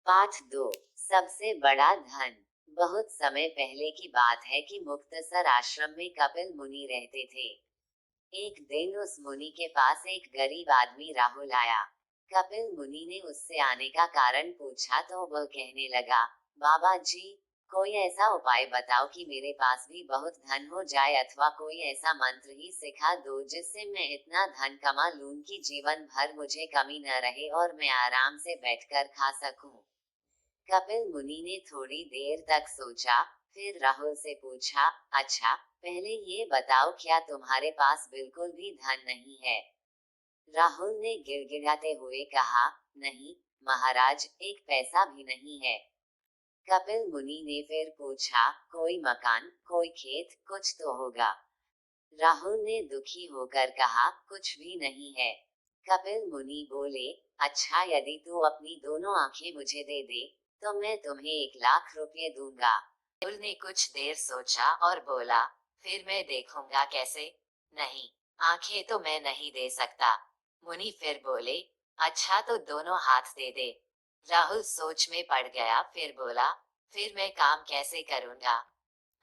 पाठ 2। सबसे बड़ा धन। बहुत समय पहले की बात है कि मुक्तसर आश्रम में कपिल मुनि रहते थे। एक दिन उस मुनि के पास एक गरीब आदमी राहुल आया। कपिल मुनि ने उससे आने का कारण पूछा तो वह कहने लगा, बाबा जी, कोई ऐसा उपाय बताओ कि मेरे पास भी बहुत धन हो जाए, अथवा कोई ऐसा मंत्र ही सिखा दो जिससे मैं इतना धन कमा लूं कि जीवन भर मुझे कमी न रहे और मैं आराम से बैठकर खा सकूं। कपिल मुनि ने थोड़ी देर तक सोचा, फिर राहुल से पूछा, अच्छा, पहले ये बताओ, क्या तुम्हारे पास बिल्कुल भी धन नहीं है? राहुल ने गिड़गिड़ाते हुए कहा, नहीं महाराज, एक पैसा भी नहीं है। कपिल मुनि ने फिर पूछा, कोई मकान, कोई खेत, कुछ तो होगा? राहुल ने दुखी होकर कहा, कुछ भी नहीं है। कपिल मुनि बोले, अच्छा, यदि तू अपनी दोनों आंखें मुझे दे दे तो मैं तुम्हें 1 लाख रुपए दूंगा। राहुल ने कुछ देर सोचा और बोला, फिर मैं देखूंगा कैसे। नहीं, आंखें तो मैं नहीं दे सकता। मुनि फिर बोले, अच्छा तो दोनों हाथ दे दे। राहुल सोच में पड़ गया, फिर बोला, फिर मैं काम कैसे करूंगा?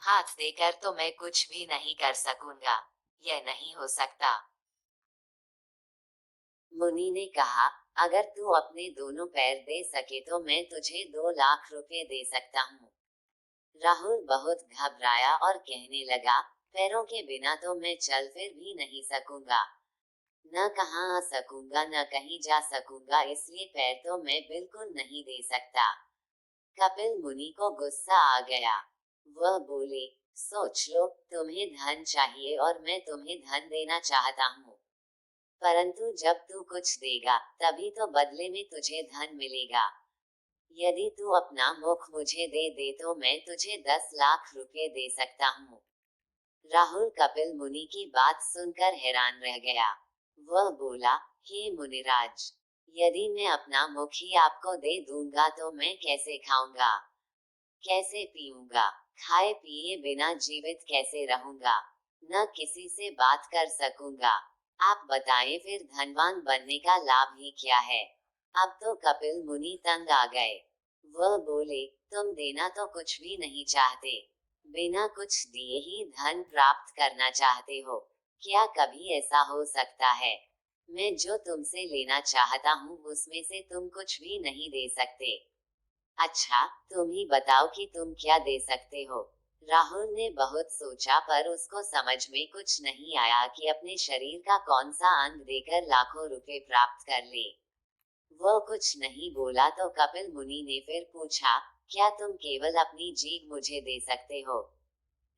हाथ देकर तो मैं कुछ भी नहीं कर सकूंगा। यह नहीं हो सकता। मुनि ने कहा, अगर तू अपने दोनों पैर दे सके तो मैं तुझे 2 लाख रुपए दे सकता हूँ। राहुल बहुत घबराया और कहने लगा, पैरों के बिना तो मैं चल फिर भी नहीं सकूंगा। न कहाँ आ सकूंगा न कहीं जा सकूंगा, इसलिए पैर तो मैं बिल्कुल नहीं दे सकता। कपिल मुनि को गुस्सा आ गया। वह बोले, सोच लो, तुम्हें धन चाहिए और मैं तुम्हें धन देना चाहता हूँ, परंतु जब तू कुछ देगा तभी तो बदले में तुझे धन मिलेगा। यदि तू अपना मुख मुझे दे दे तो मैं तुझे 10 लाख रुपए दे सकता हूँ। राहुल कपिल मुनि की बात सुनकर हैरान रह गया। वह बोला, हे मुनिराज, यदि मैं अपना मुख ही आपको दे दूंगा तो मैं कैसे खाऊंगा, कैसे पीऊंगा, खाए पिए बिना जीवित कैसे रहूंगा, न किसी से बात कर सकूंगा। आप बताएं फिर धनवान बनने का लाभ ही क्या है? अब तो कपिल मुनि तंग आ गए। वह बोले, तुम देना तो कुछ भी नहीं चाहते, बिना कुछ दिए ही धन प्राप्त करना चाहते हो। क्या कभी ऐसा हो सकता है? मैं जो तुमसे लेना चाहता हूँ उसमें से तुम कुछ भी नहीं दे सकते। अच्छा, तुम ही बताओ कि तुम क्या दे सकते हो? राहुल ने बहुत सोचा पर उसको समझ में कुछ नहीं आया कि अपने शरीर का कौन सा अंग देकर लाखों रुपए प्राप्त कर ले। वो कुछ नहीं बोला तो कपिल मुनि ने फिर पूछा, क्या तुम केवल अपनी जीभ मुझे दे सकते हो?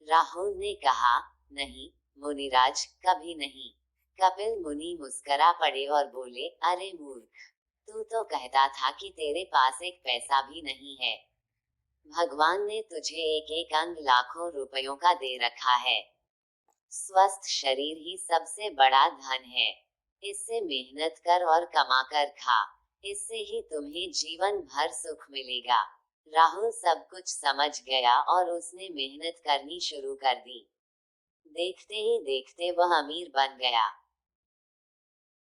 राहुल ने कहा, नहीं मुनिराज, कभी नहीं। कपिल मुनि मुस्करा पड़े और बोले, अरे मूर्ख, तू तो कहता था कि तेरे पास एक पैसा भी नहीं है। भगवान ने तुझे एक एक अंग लाखों रुपयों का दे रखा है। स्वस्थ शरीर ही सबसे बड़ा धन है। इससे मेहनत कर और कमा कर खा। इससे ही तुम्हें जीवन भर सुख मिलेगा। राहुल सब कुछ समझ गया और उसने मेहनत करनी शुरू कर दी। देखते ही देखते वह अमीर बन गया।